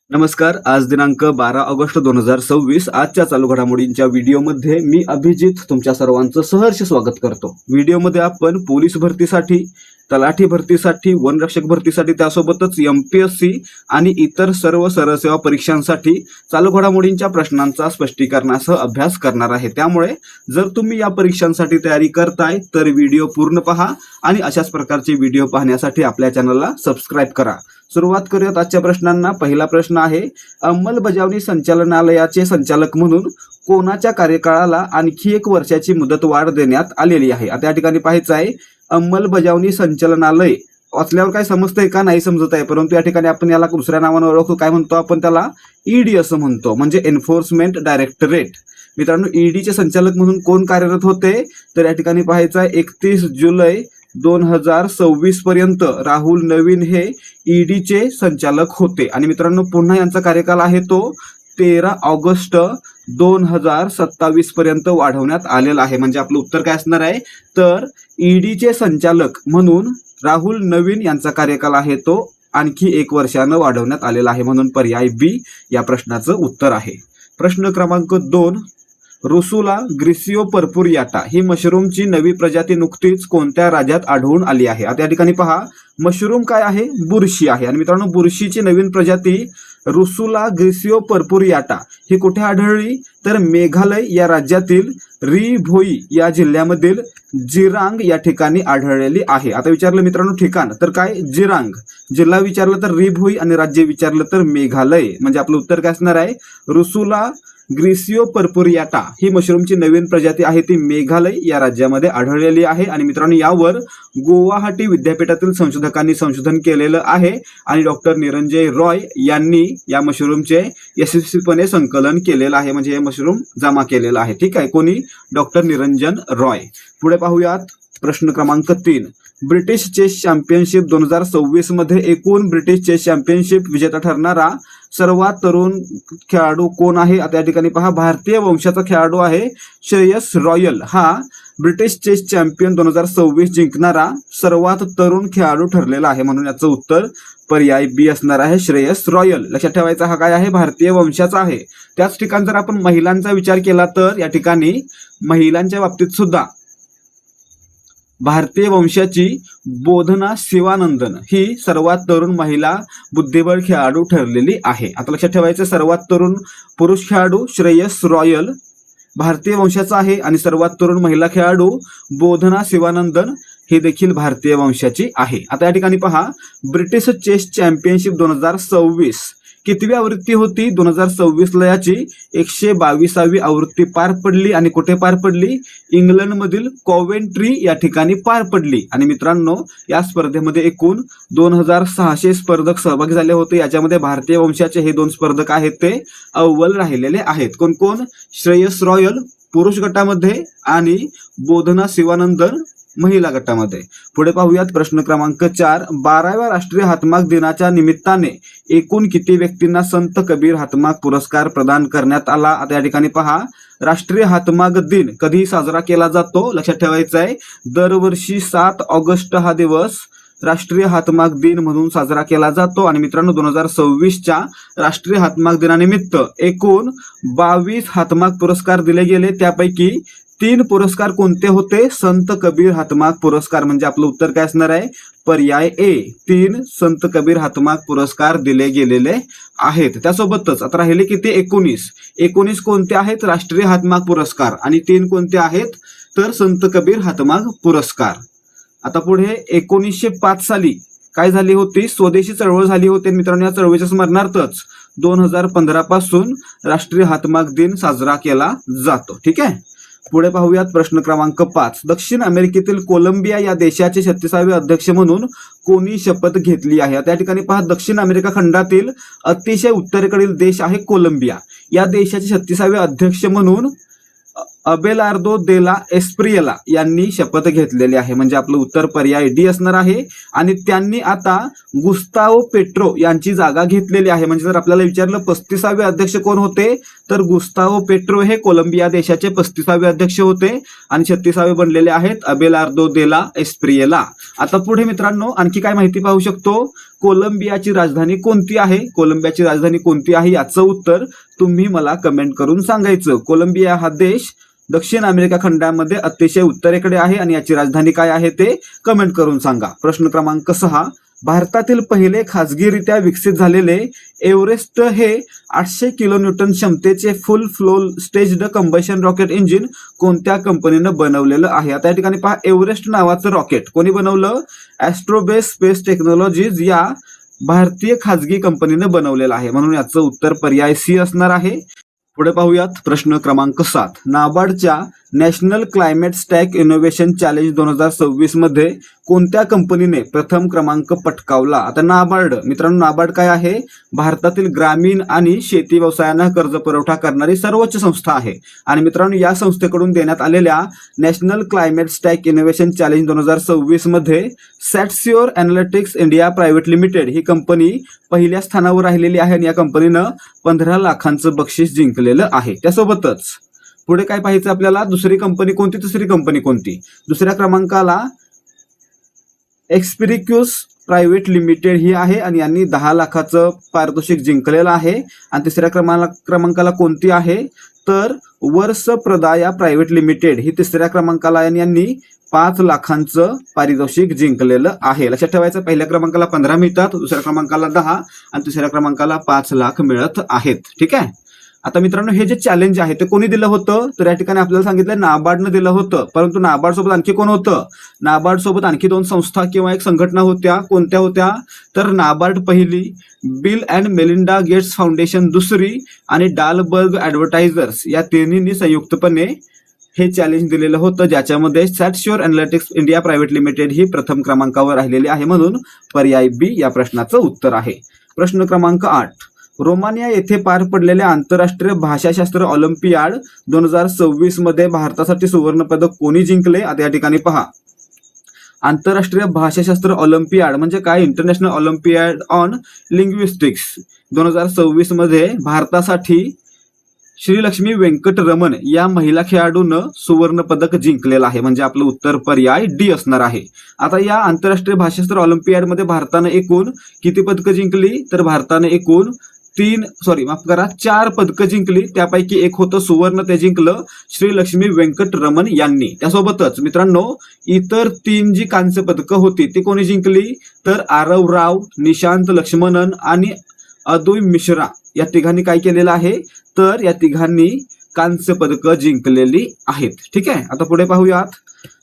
नमस्कार. आज दिनांक 12 ऑगस्ट 2026. आजच्या चालू घडामोडींच्या व्हिडिओमध्ये मी अभिजित तुमच्या सर्वांचं सहर्ष स्वागत करतो. व्हिडिओमध्ये आपण पोलीस भरतीसाठी, तलाठी भरतीसाठी, वनरक्षक भरतीसाठी, त्यासोबतच MPSC आणि इतर सर्व सरसेवा परीक्षांसाठी चालू घडामोडींच्या प्रश्नांचा स्पष्टीकरणासह अभ्यास करणार आहे. त्यामुळे जर तुम्ही या परीक्षांसाठी तयारी करताय तर व्हिडिओ पूर्ण पहा आणि अशाच प्रकारचे व्हिडिओ पाहण्यासाठी आपल्या चॅनलला सबस्क्राईब करा. सुरुवात करूयात आजच्या प्रश्नांना. पहिला प्रश्न आहे, अंमलबजावणी संचालनालयाचे संचालक म्हणून कोणाच्या कार्यकाळाला आणखी 1 वर्षाची मुदतवाढ देण्यात आलेली आहे? आता या ठिकाणी पाहायचं आहे, अंमलबजावणी संचालनालय वाचल्यावर काय समजतंय का? नाही समजत आहे, परंतु या ठिकाणी आपण याला दुसऱ्या नावाने ओळखतो. काय म्हणतो आपण त्याला? ED असं म्हणतो, म्हणजे एन्फोर्समेंट डायरेक्टरेट. मित्रांनो, EDचे संचालक म्हणून कोण कार्यरत होते? तर या ठिकाणी पाहायचं आहे 31 जुलै 2026 पर्यंत राहुल नवीन हे EDचे संचालक होते. आणि मित्रांनो, पुन्हा यांचा कार्यकाल आहे तो 13 ऑगस्ट 2027 पर्यंत वाढवण्यात आलेला आहे. म्हणजे आपलं उत्तर काय असणार आहे? तर EDचे संचालक म्हणून राहुल नवीन यांचा कार्यकाल आहे तो आणखी 1 वर्षानं वाढवण्यात आलेला आहे, म्हणून पर्याय B या प्रश्नाचं उत्तर आहे. प्रश्न क्रमांक 2, रुसुला ग्रिसिओ पर्पुरियाटा ही मशरूमची नवी प्रजाती नुकतीच कोणत्या राज्यात आढळून आली आहे? आता या ठिकाणी पहा, मशरूम काय आहे? बुरशी आहे. आणि मित्रांनो, बुरशीची नवीन प्रजाती रुसुला ग्रिसिओ पर्पुरियाटा ही कुठे आढळली? तर मेघालय या राज्यातील री भोई या जिल्ह्यामधील जिरांग या ठिकाणी आढळलेली आहे. आता विचारलं मित्रांनो ठिकाण, तर काय? जिरांग. जिल्हा विचारलं तर री भोई आणि राज्य विचारलं तर मेघालय. म्हणजे आपलं उत्तर काय असणार आहे? रुसुला ग्रिसिओ पर्पुरियाटा ही मशरूमची नवीन प्रजाती आहे, ती मेघालय या राज्यामध्ये आढळलेली आहे. आणि मित्रांनो, यावर गुवाहाटी विद्यापीठातील संशोधकांनी संशोधन केलेलं आहे आणि डॉक्टर निरंजय रॉय यांनी या मशरूमचे यशस्वीपणे संकलन केलेलं आहे, म्हणजे हे मशरूम जमा केलेलं आहे. ठीक आहे, कोणी? डॉक्टर निरंजन रॉय. पुढे पाहूयात प्रश्न क्रमांक 3, ब्रिटिश चेस चॅम्पियनशिप 2026 मध्ये एकूण ब्रिटिश चेस चॅम्पियनशिप विजेता ठरणारा सर्वात तरुण खेळाडू कोण आहे? आता या ठिकाणी पहा, भारतीय वंशाचा खेळाडू आहे श्रेयस रॉयल. हा ब्रिटिश चेस चॅम्पियन 2026 जिंकणारा सर्वात तरुण खेळाडू ठरलेला आहे, म्हणून याचं उत्तर पर्याय B असणार आहे, श्रेयस रॉयल. लक्षात ठेवायचा, हा काय आहे? भारतीय वंशाचा आहे. त्याच ठिकाणी जर आपण महिलांचा विचार केला तर या ठिकाणी महिलांच्या बाबतीत सुद्धा भारतीय वंशाची बोधना शिवानंदन ही सर्वात तरुण महिला बुद्धिबळ खेळाडू ठरलेली आहे. आता लक्षात ठेवायचं, सर्वात तरुण पुरुष खेळाडू श्रेयस रॉयल भारतीय वंशाचा आहे आणि सर्वात तरुण महिला खेळाडू बोधना शिवानंदन ही देखील भारतीय वंशाची आहे. आता या ठिकाणी पहा, ब्रिटिश चेस चॅम्पियनशिप 2026 कितवी आवृत्ती होती? 2026ला याची 122वी आवृत्ती पार पडली. आणि कुठे पार पडली? इंग्लंडमधील कॉवेंट्री या ठिकाणी पार पडली. आणि मित्रांनो, या स्पर्धेमध्ये एकूण 2600 स्पर्धक सहभागी झाले होते. याच्यामध्ये भारतीय वंशाचे हे 2 स्पर्धक आहेत ते अव्वल राहिलेले आहेत. कोण कोण? श्रेयस रॉयल पुरुष गटामध्ये आणि बोधना शिवानंदन महिला गटामध्ये. पुढे पाहूयात प्रश्न क्रमांक 4, 12व्या राष्ट्रीय हातमाग दिनाच्या निमित्ताने एकूण किती व्यक्तींना संत कबीर हातमाग पुरस्कार प्रदान करण्यात आला? आता या ठिकाणी पहा, राष्ट्रीय हातमाग दिन कधी साजरा केला जातो? लक्षात ठेवायचं आहे, दरवर्षी 7 ऑगस्ट हा दिवस राष्ट्रीय हातमाग दिन म्हणून साजरा केला जातो. आणि मित्रांनो, 2026च्या राष्ट्रीय हातमाग दिनानिमित्त एकूण 22 हातमाग पुरस्कार दिले गेले. त्यापैकी 3 पुरस्कार कोणते होते? संत कबीर हातमाग पुरस्कार. म्हणजे आपलं उत्तर काय असणार आहे? पर्याय A, 3 संत कबीर हातमाग पुरस्कार दिले गेलेले आहेत. त्यासोबतच आता राहिले किती? 19 कोणते आहेत? राष्ट्रीय हातमाग पुरस्कार. आणि 3 कोणते आहेत? तर संत कबीर हातमाग पुरस्कार. आता पुढे 1905 साली काय झाली होती? स्वदेशी चळवळ झाली होती. मित्रांनो, या चळवळीच्या स्मरणार्थच 2015 पासून राष्ट्रीय हातमाग दिन साजरा केला जातो. ठीक आहे, पुढे पाहूयात प्रश्न क्रमांक 5, दक्षिण अमेरिकेतील कोलंबिया या देशाचे 36वे अध्यक्ष म्हणून कोणी शपथ घेतली आहे? त्या ठिकाणी पहा, दक्षिण अमेरिका खंडातील अतिशय उत्तरेकडील देश आहे कोलंबिया. या देशाचे 36वे अध्यक्ष म्हणून अबेलार्दो देला एस्प्रियला यांनी शपथ घेतलेली आहे. म्हणजे आपलं उत्तर पर्याय D असणार आहे. आणि त्यांनी आता गुस्तावो पेट्रो यांची जागा घेतलेली आहे. म्हणजे जर आपल्याला विचारलं 35वे अध्यक्ष कोण होते, तर गुस्तावो पेट्रो हे कोलंबिया देशाचे 35वे अध्यक्ष होते आणि 36वे बनलेले आहेत अबेलार्दो देला एस्प्रियला. आता पुढे मित्रांनो आणखी काय माहिती पाहू शकतो? कोलंबियाची राजधानी कोणती आहे? कोलंबियाची राजधानी कोणती आहे याचं उत्तर तुम्ही मला कमेंट करून सांगायचं. कोलंबिया हा देश दक्षिण अमेरिका खंडामध्ये अतिशय उत्तरेकडे आहे आणि याची राजधानी काय आहे ते कमेंट करून सांगा. प्रश्न क्रमांक 6, भारतातील पहिले खासगीरित्या विकसित झालेले एव्हरेस्ट हे 800 किलोन्यूटन क्षमतेचे फुल flow staged combustion rocket engine कोणत्या कंपनीनं बनवलेलं आहे? आता या ठिकाणी पहा, एव्हरेस्ट नावाचं रॉकेट कोणी बनवलं? ॲस्ट्रोबेस स्पेस टेक्नॉलॉजीज या भारतीय खाजगी कंपनीनं बनवलेलं आहे, म्हणून याचं उत्तर पर्याय सी असणार आहे. पुढे पाहूयात प्रश्न क्रमांक 7, नाबार्डच्या national climate stack innovation challenge 2026 मध्ये कोणत्या कंपनीने प्रथम क्रमांक पटकावला? आता नाबार्ड मित्रांनो, नाबार्ड काय आहे? भारतातील ग्रामीण आणि शेती व्यवसायांना कर्ज पुरवठा करणारी सर्वोच्च संस्था आहे. आणि मित्रांनो, या संस्थेकडून देण्यात आलेल्या national climate stack innovation challenge 2026 मध्ये सॅटस्योर एनालिटिक्स इंडिया प्रायव्हेट लिमिटेड ही कंपनी पहिल्या स्थानावर राहिलेली आहे आणि या कंपनीनं 15 लाखांचं बक्षीस जिंकलेलं आहे. त्यासोबतच पुढे काय पाहायचं आपल्याला? दुसरी कंपनी कोणती, तिसरी कंपनी कोणती? दुसऱ्या क्रमांकाला एक्सपिरिक्यूस प्रायव्हेट लिमिटेड ही आहे आणि यांनी 10 लाखाचं पारितोषिक जिंकलेलं आहे. आणि तिसऱ्या क्रमांकाला कोणती आहे? तर वर्षप्रदाया प्रायव्हेट लिमिटेड ही तिसऱ्या क्रमांकाला यांनी 5 लाखांचं पारितोषिक जिंकलेलं आहे. लक्षात ठेवायचं, पहिल्या क्रमांकाला 15 मिळतात, दुसऱ्या क्रमांकाला 10 आणि तिसऱ्या क्रमांकाला 5 लाख मिळत आहेत. ठीक आहे. आता मित्रांनो, हे जे चॅलेंज आहे ते कोणी दिलं होतं? तर या ठिकाणी आपल्याला सांगितलं नाबार्डनं दिलं होतं, परंतु नाबार्ड सोबत आणखी कोण होतं? नाबार्ड सोबत आणखी 2 संस्था किंवा एक संघटना होत्या. कोणत्या होत्या? तर नाबार्ड पहिली, Bill and Melinda Gates Foundation दुसरी आणि डालबर्ग ॲडव्हर्टायझर्स या तिन्हींनी संयुक्तपणे हे चॅलेंज दिलेलं होतं, ज्याच्यामध्ये सॅटस्योर एनालिटिक्स इंडिया प्रायव्हेट लिमिटेड ही प्रथम क्रमांकावर राहिलेली आहे, म्हणून पर्याय बी या प्रश्नाचं उत्तर आहे. प्रश्न क्रमांक 8, रोमानिया येथे पार पडलेल्या आंतरराष्ट्रीय भाषाशास्त्र ऑलिम्पियाड 2026 मध्ये भारतासाठी सुवर्ण पदक कोणी जिंकले? आता या ठिकाणी पहा, आंतरराष्ट्रीय भाषाशास्त्र ऑलिम्पियाड म्हणजे काय? इंटरनॅशनल ऑलिम्पियाड ऑन लिंग्विस्टिक्स 2026 मध्ये भारतासाठी श्रीलक्ष्मी वेंकटरमण या महिला खेळाडूनं सुवर्ण पदक जिंकलेलं आहे, म्हणजे आपलं उत्तर पर्याय डी असणार आहे. आता या आंतरराष्ट्रीय भाषाशास्त्र ऑलिम्पियाड मध्ये भारतानं एकूण किती पदकं जिंकली? तर भारतानं एकूण 4 पदकं जिंकली. त्यापैकी एक होतं सुवर्ण, ते जिंकलं श्रीलक्ष्मी वेंकटरमण यांनी. त्यासोबतच मित्रांनो, इतर 3 जी कांस्य पदकं होती ती कोणी जिंकली? तर आरव राव, निशांत लक्ष्मणन आणि अदुय मिश्रा या तिघांनी काय केलेलं आहे? तर या तिघांनी कांस्य पदकं जिंकलेली आहेत. ठीक आहे. आता पुढे पाहूयात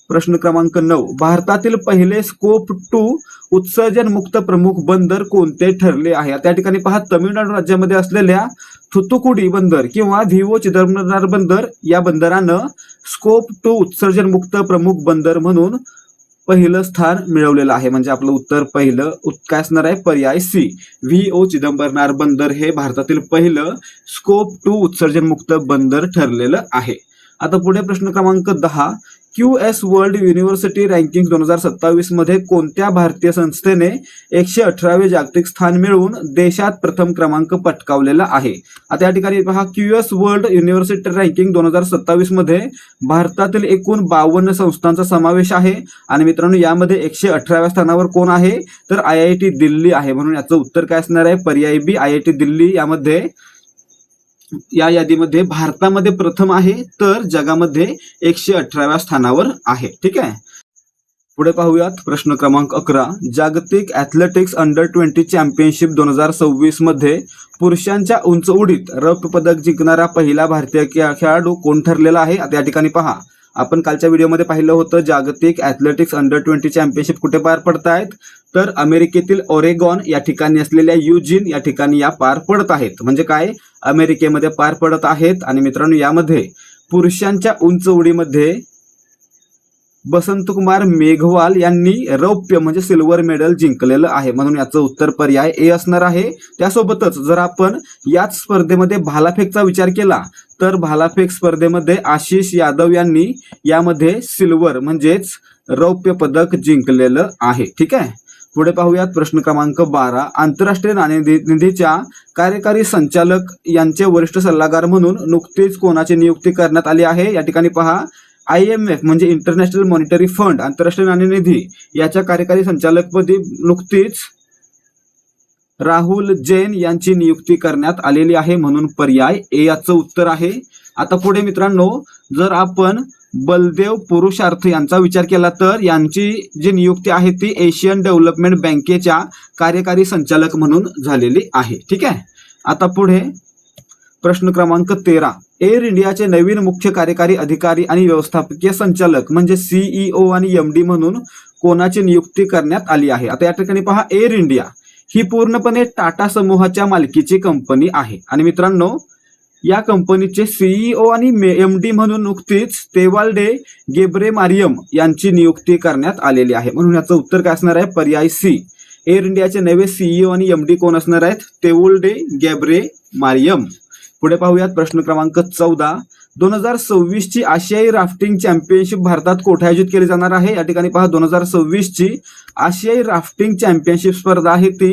प्रश्न क्रमांक 9, भारतातील पहिले स्कोप 2 उत्सर्जन मुक्त प्रमुख बंदर कोणते ठरले आहे? त्या ठिकाणी पहा, तमिळनाडू राज्यामध्ये असलेल्या थुथुकुडी बंदर किंवा व्हीओ चिदंबरम बंदर या बंदरानं स्कोप 2 उत्सर्जन मुक्त प्रमुख बंदर म्हणून पहिलं स्थान मिळवलेलं आहे, म्हणजे आपलं उत्तर पहिलं काय असणार आहे? पर्याय सी, व्हीओ चिदंबरम बंदर हे भारतातील पहिलं स्कोप 2 उत्सर्जन मुक्त बंदर ठरलेलं आहे. आता पुढे प्रश्न क्रमांक 10, QS वर्ल्ड युनिव्हर्सिटी रँकिंग 2027 मध्ये कोणत्या भारतीय संस्थेने 118वे जागतिक स्थान मिळवून देशात प्रथम क्रमांक पटकावलेला आहे? आता या ठिकाणी पहा, QS वर्ल्ड युनिव्हर्सिटी रँकिंग 2027 मध्ये भारतातील एकूण 52 संस्थांचा समावेश आहे आणि मित्रांनो, यामध्ये 118व्या स्थानावर कोण आहे? तर IIT दिल्ली आहे, म्हणून याचं उत्तर काय असणार आहे? पर्याय बी, IIT दिल्ली यामध्ये या यादीमध्ये भारतामध्ये प्रथम आहे, तर जगामध्ये 118व्या स्थानावर आहे. ठीक आहे. पुढे पाहूयात प्रश्न क्रमांक 11, जागतिक ॲथलेटिक्स अंडर-20 चॅम्पियनशिप 2026 मध्ये पुरुषांच्या उंच उडीत रौप्य पदक जिंकणारा पहिला भारतीय खेळाडू कोण ठरलेला आहे? आता या ठिकाणी पहा, आपण कालच्या व्हिडिओमध्ये पाहिलं होतं जागतिक ॲथलेटिक्स अंडर-20 चॅम्पियनशिप कुठे पार पडतायत? तर अमेरिकेतील ओरेगॉन या ठिकाणी असलेल्या युजिन या ठिकाणी या पार पडत आहेत, म्हणजे काय? अमेरिकेमध्ये पार पडत आहेत. आणि मित्रांनो, यामध्ये पुरुषांच्या उंच उडीमध्ये बसंतकुमार मेघवाल यांनी रौप्य म्हणजे सिल्वर मेडल जिंकलेलं आहे, म्हणून याचं उत्तर पर्याय ए असणार आहे. त्यासोबतच जर आपण याच स्पर्धेमध्ये भालाफेकचा विचार केला तर भालाफेक स्पर्धेमध्ये आशिष यादव यांनी यामध्ये सिल्वर म्हणजेच रौप्य पदक जिंकलेलं आहे. ठीक आहे. पुढे पाहूयात प्रश्न क्रमांक 12, आंतरराष्ट्रीय नाणेनिधीच्या कार्यकारी संचालक यांचे वरिष्ठ सल्लागार म्हणून नुकतीच कोणाची नियुक्ती करण्यात आली आहे? या ठिकाणी पहा, IMF म्हणजे इंटरनॅशनल मॉनिटरी फंड आंतरराष्ट्रीय नाणेनिधी याच्या कार्यकारी संचालकपदी नुकतीच राहुल जैन यांची नियुक्ती करण्यात आलेली आहे म्हणून पर्याय ए याचं उत्तर आहे. आता पुढे मित्रांनो, जर आपण बलदेव पुरुषार्थ यांचा विचार केला तर यांची जी नियुक्ती आहे ती एशियन डेव्हलपमेंट बँकेच्या कार्यकारी संचालक म्हणून झालेली आहे. ठीक आहे. आता पुढे प्रश्न क्रमांक 13, एअर इंडियाचे नवीन मुख्य कार्यकारी अधिकारी आणि व्यवस्थापकीय संचालक म्हणजे सीईओ आणि एमडी म्हणून कोणाची नियुक्ती करण्यात आली आहे. आता या ठिकाणी पहा, एअर इंडिया ही पूर्णपणे टाटा समूहाच्या मालकीची कंपनी आहे आणि मित्रांनो या कंपनीचे सीईओ आणि एमडी म्हणून नुकतीच तेवाल्डे गेब्रेमारियम यांची नियुक्ती करण्यात आलेली आहे. म्हणून याचं उत्तर काय असणार आहे? पर्याय सी. एअर इंडियाचे नवे सीईओ आणि एमडी कोण असणार आहेत? तेवोल्डे गेब्रेमारियम. पुढे पाहूयात प्रश्न क्रमांक 14, 2026 ची आशियाई राफ्टिंग चॅम्पियनशिप भारतात कोठे आयोजित केली जाणार आहे? या ठिकाणी पहा, 2026 ची आशियाई राफ्टिंग चॅम्पियनशिप स्पर्धा आहे ती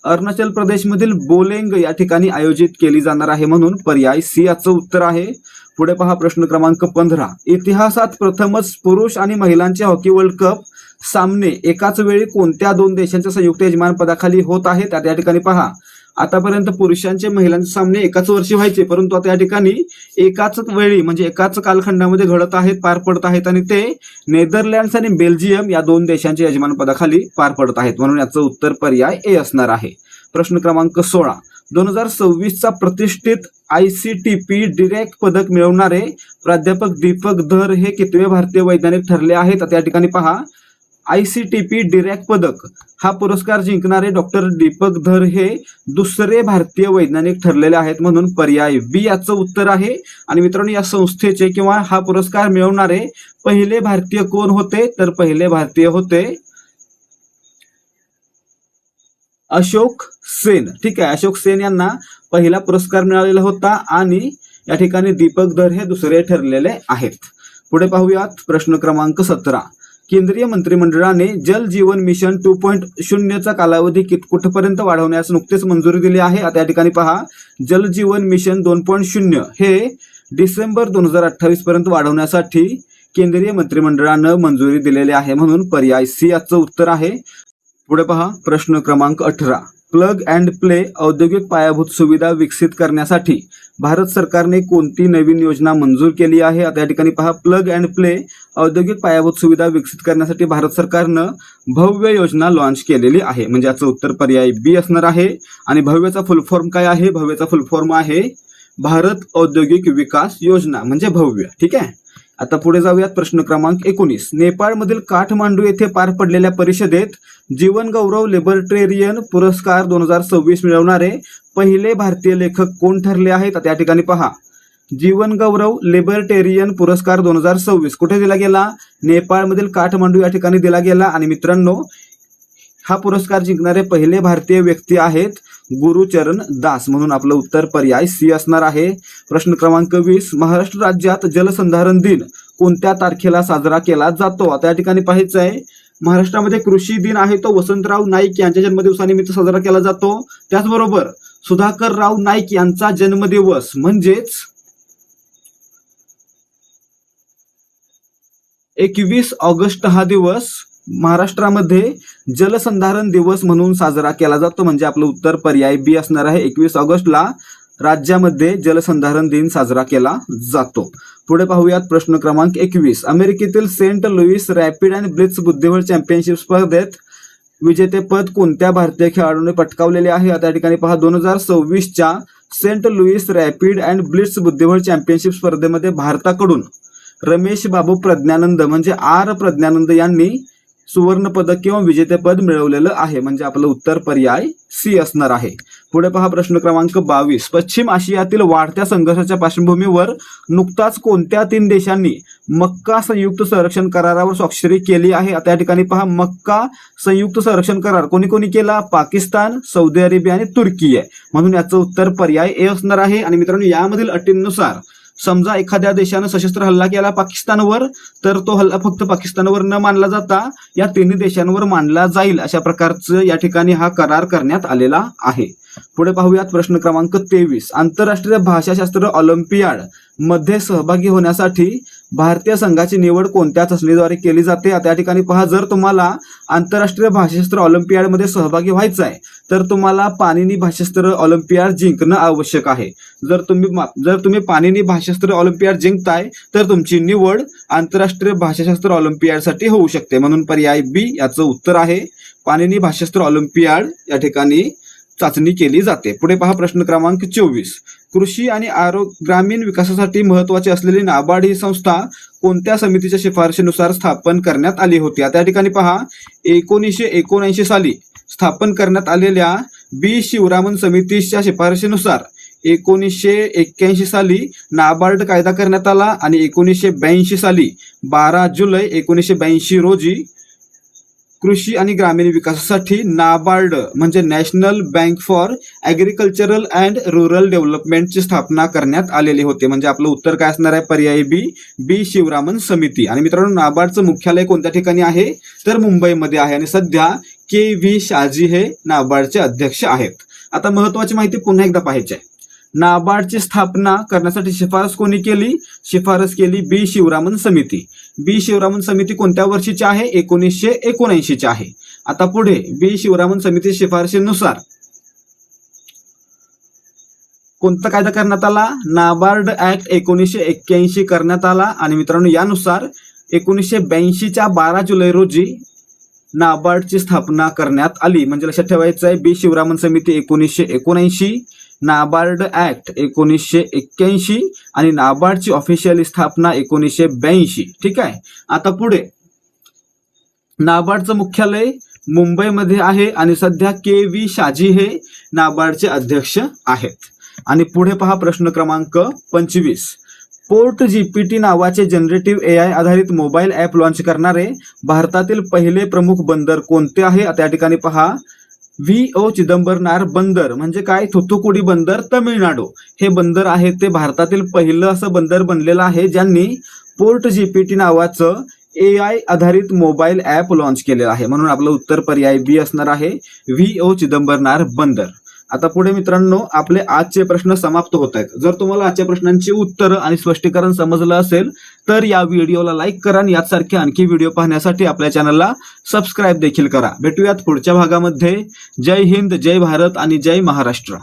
अरुणाचल प्रदेशमधील बोलेंग या ठिकाणी आयोजित केली जाणार आहे म्हणून पर्याय सी याचं उत्तर आहे. पुढे पहा प्रश्न क्रमांक 15, इतिहासात प्रथमच पुरुष आणि महिलांचे हॉकी वर्ल्ड कप सामने एकाच वेळी कोणत्या दोन देशांच्या संयुक्त यजमानपदाखाली होत आहेत? आता या ठिकाणी पहा, आतापर्यंत पुरुषांचे महिलांचे सामने एकाच वर्षी व्हायचे, परंतु आता या ठिकाणी एकाच वेळी म्हणजे एकाच कालखंडामध्ये घडत आहेत, पार पडत आहेत आणि ते नेदरलँड्स आणि बेल्जियम या दोन देशांच्या यजमानपदाखाली पार पडत आहेत म्हणून याचं उत्तर पर्याय ए असणार आहे. प्रश्न क्रमांक 16, 2026 चा प्रतिष्ठित ICTP डिरेक्ट पदक मिळवणारे प्राध्यापक दीपक धर हे कितवे भारतीय वैज्ञानिक ठरले आहेत? आता या ठिकाणी पहा, ICTP डिरेक्ट पदक हा पुरस्कार जिंकणारे डॉक्टर दीपक धर हे दुसरे भारतीय वैज्ञानिक ठरलेले आहेत म्हणून पर्याय बी याचं उत्तर आहे. आणि मित्रांनो, या संस्थेचे किंवा हा पुरस्कार मिळवणारे पहिले भारतीय कोण होते? तर पहिले भारतीय होते अशोक सेन. ठीक आहे, अशोक सेन यांना पहिला पुरस्कार मिळालेला होता आणि या ठिकाणी दीपक धर हे दुसरे ठरलेले आहेत. पुढे पाहूयात प्रश्न क्रमांक 17, केंद्रीय मंत्रिमंडळाने जल जीवन मिशन 2.0 चा कालावधी कुठपर्यंत वाढवण्यास नुकतेच मंजुरी दिली आहे? आता या ठिकाणी पहा, जल जीवन मिशन 2.0 हे डिसेंबर 2028 पर्यंत वाढवण्यासाठी केंद्रीय मंत्रिमंडळानं मंजुरी दिलेली आहे म्हणून पर्याय सी याचं उत्तर आहे. पुढे पहा प्रश्न क्रमांक 18, प्लग अँड प्ले औद्योगिक पायाभूत सुविधा विकसित करण्यासाठी भारत सरकारने कोणती नवीन योजना मंजूर केली आहे? आता या ठिकाणी पहा, प्लग अँड प्ले औद्योगिक पायाभूत सुविधा विकसित करण्यासाठी भारत सरकारनं भव्य योजना लॉन्च केलेली आहे म्हणजे याचं उत्तर पर्याय बी असणार आहे. आणि भव्यचा फुल फॉर्म काय आहे? भव्यचा फुल फॉर्म आहे भारत औद्योगिक विकास योजना म्हणजे भव्य. ठीक आहे. आता पुढे जाऊयात प्रश्न क्रमांक 19, नेपाळमधील काठमांडू येथे पार पडलेल्या परिषदेत जीवन गौरव लिबर्टेरियन पुरस्कार 2026 मिळवणारे पहिले भारतीय लेखक कोण ठरले आहेत? आता या ठिकाणी पहा, जीवन गौरव लिबर्टेरियन पुरस्कार 2026 कुठे दिला गेला? नेपाळमधील काठमांडू या ठिकाणी दिला गेला. आणि मित्रांनो, हा पुरस्कार जिंकणारे पहिले भारतीय व्यक्ती आहेत गुरुचरण दास म्हणून आपलं उत्तर पर्याय सी असणार आहे. प्रश्न क्रमांक 20, महाराष्ट्र राज्यात जलसंधारण दिन कोणत्या तारखेला साजरा केला जातो? आता या ठिकाणी पाहायचं आहे, महाराष्ट्रामध्ये कृषी दिन आहे तो वसंतराव नाईक यांच्या जन्मदिवसानिमित्त साजरा केला जातो. त्याचबरोबर सुधाकर राव नाईक यांचा जन्मदिवस म्हणजेच 21 ऑगस्ट हा दिवस महाराष्ट्रामध्ये जलसंधारण दिवस म्हणून साजरा केला जातो म्हणजे आपलं उत्तर पर्याय बी असणार आहे. 21 ऑगस्टला राज्यामध्ये जलसंधारण दिन साजरा केला जातो. पुढे पाहूयात प्रश्न क्रमांक 21, अमेरिकेतील Saint Louis rapid and blitz बुद्धिबळ चॅम्पियनशिप स्पर्धेत विजेतेपद कोणत्या भारतीय खेळाडूने पटकावलेले आहे? आता या ठिकाणी पहा, 2026च्या Saint Louis rapid and blitz बुद्धिबळ चॅम्पियनशिप स्पर्धेमध्ये भारताकडून रमेश बाबू प्रज्ञानंद म्हणजे आर प्रज्ञानंद यांनी सुवर्ण पदक किंवा विजेतेपद मिळवलेलं आहे म्हणजे आपलं उत्तर पर्याय सी असणार आहे. पुढे पहा प्रश्न क्रमांक 22, पश्चिम आशियातील वाढत्या संघर्षाच्या पार्श्वभूमीवर नुकताच कोणत्या 3 देशांनी मक्का संयुक्त संरक्षण करारावर स्वाक्षरी केली आहे? आता या ठिकाणी पहा, मक्का संयुक्त संरक्षण करार कोणी कोणी केला? पाकिस्तान, सौदी अरेबिया आणि तुर्की आहे म्हणून याचं उत्तर पर्याय ए असणार आहे. आणि मित्रांनो, यामधील अटींनुसार समजा एखाद्या देशानं सशस्त्र हल्ला केला पाकिस्तानवर तर तो हल्ला फक्त पाकिस्तानवर न मानला जाता या 3 देशांवर मानला जाईल अशा प्रकारचं या ठिकाणी हा करार करण्यात आलेला आहे. पुढे पाहूयात प्रश्न क्रमांक 23. आंतरराष्ट्रीय भाषाशास्त्र ऑलिम्पियाड मध्ये सहभागी होण्यासाठी भारतीय संघाची निवड कोणत्या चाचणीद्वारे केली जाते? त्या ठिकाणी पहा, जर तुम्हाला आंतरराष्ट्रीय भाषाशास्त्र ऑलिम्पियाड मध्ये सहभागी व्हायचं आहे तर तुम्हाला पाणिनी भाषाशास्त्र ऑलिम्पियाड जिंकणं आवश्यक आहे. जर तुम्ही पाणिनी भाषाशास्त्र ऑलिम्पियाड जिंकताय तर तुमची निवड आंतरराष्ट्रीय भाषाशास्त्र ऑलिम्पियाडसाठी होऊ शकते. म्हणून पर्याय बी याचं उत्तर आहे. पाणिनी भाषाशास्त्र ऑलिम्पियाड या ठिकाणी चाचणी केली जाते. पुढे पहा प्रश्न क्रमांक 24. कृषी आणि ग्रामीण विकासासाठी महत्त्वाची असलेली नाबार्ड ही संस्था कोणत्या समितीच्या शिफारशीनुसार स्थापन करण्यात आली होती? त्या ठिकाणी पहा, 1979 साली स्थापन करण्यात आलेल्या बी शिवरामन समितीच्या शिफारशीनुसार 1981 साली नाबार्ड कायदा करण्यात आला आणि 1982 साली 12 जुलै 1982 रोजी कृषी आणि ग्रामीण विकासासाठी नाबार्ड म्हणजे national bank for agricultural and rural डेव्हलपमेंटची स्थापना करण्यात आलेली होती. म्हणजे आपलं उत्तर काय असणार आहे? पर्याय बी, बी शिवरामन समिती. आणि मित्रांनो, नाबार्डचं मुख्यालय कोणत्या ठिकाणी आहे तर मुंबईमध्ये आहे आणि सध्या के.व्ही. शाजी हे नाबार्डचे अध्यक्ष आहेत. आता महत्वाची माहिती पुन्हा एकदा पाहायची आहे. नाबार्डची स्थापना करण्यासाठी शिफारस कोणी केली? शिफारस केली बी शिवरामन समिती. बी शिवरामन समिती कोणत्या वर्षीची आहे? 1979 ची आहे. आता पुढे बी शिवरामन समिती शिफारशीनुसार कोणता कायदा करण्यात आला? नाबार्ड ऍक्ट 1981 करण्यात आला आणि मित्रांनो यानुसार 1982च्या 12 जुलै रोजी नाबार्डची स्थापना करण्यात आली. म्हणजे लक्षात ठेवायचं आहे, बी शिवरामन समिती 1979, नाबार्ड ऍक्ट 1981 आणि नाबार्डची ऑफिशियली स्थापना 1982. ठीक आहे. आता पुढे नाबार्डचं मुख्यालय मुंबईमध्ये आहे आणि सध्या के.व्ही. शाजी हे नाबार्डचे अध्यक्ष आहेत. आणि पुढे पहा प्रश्न क्रमांक 25. पोर्ट जीपीटी नावाचे जनरेटिव्ह AI आधारित मोबाईल ॲप लॉन्च करणारे भारतातील पहिले प्रमुख बंदर कोणते आहे? त्या ठिकाणी पहा, V.O. चिदंबरनार बंदर म्हणजे काय? थुथुकुडी बंदर, तमिळनाडू हे बंदर आहे ते भारतातील पहिलं असं बंदर बनलेलं आहे ज्यांनी पोर्ट जीपीटी नावाचं AI आधारित मोबाईल ॲप लॉन्च केलेलं आहे. म्हणून आपलं उत्तर पर्याय बी असणार आहे, V.O. चिदंबरनार बंदर. आता पुढे मित्रांनो आपले आजचे प्रश्न समाप्त होत आहेत. जर तुम्हाला आजच्या प्रश्नांची उत्तरं आणि स्पष्टीकरण समजलं असेल तर या व्हिडिओला लाईक करा आणि यासारखे आणखी व्हिडिओ पाहण्यासाठी आपल्या चॅनलला सबस्क्राईब देखील करा. भेटूयात पुढच्या भागामध्ये. जय हिंद, जय भारत आणि जय महाराष्ट्र.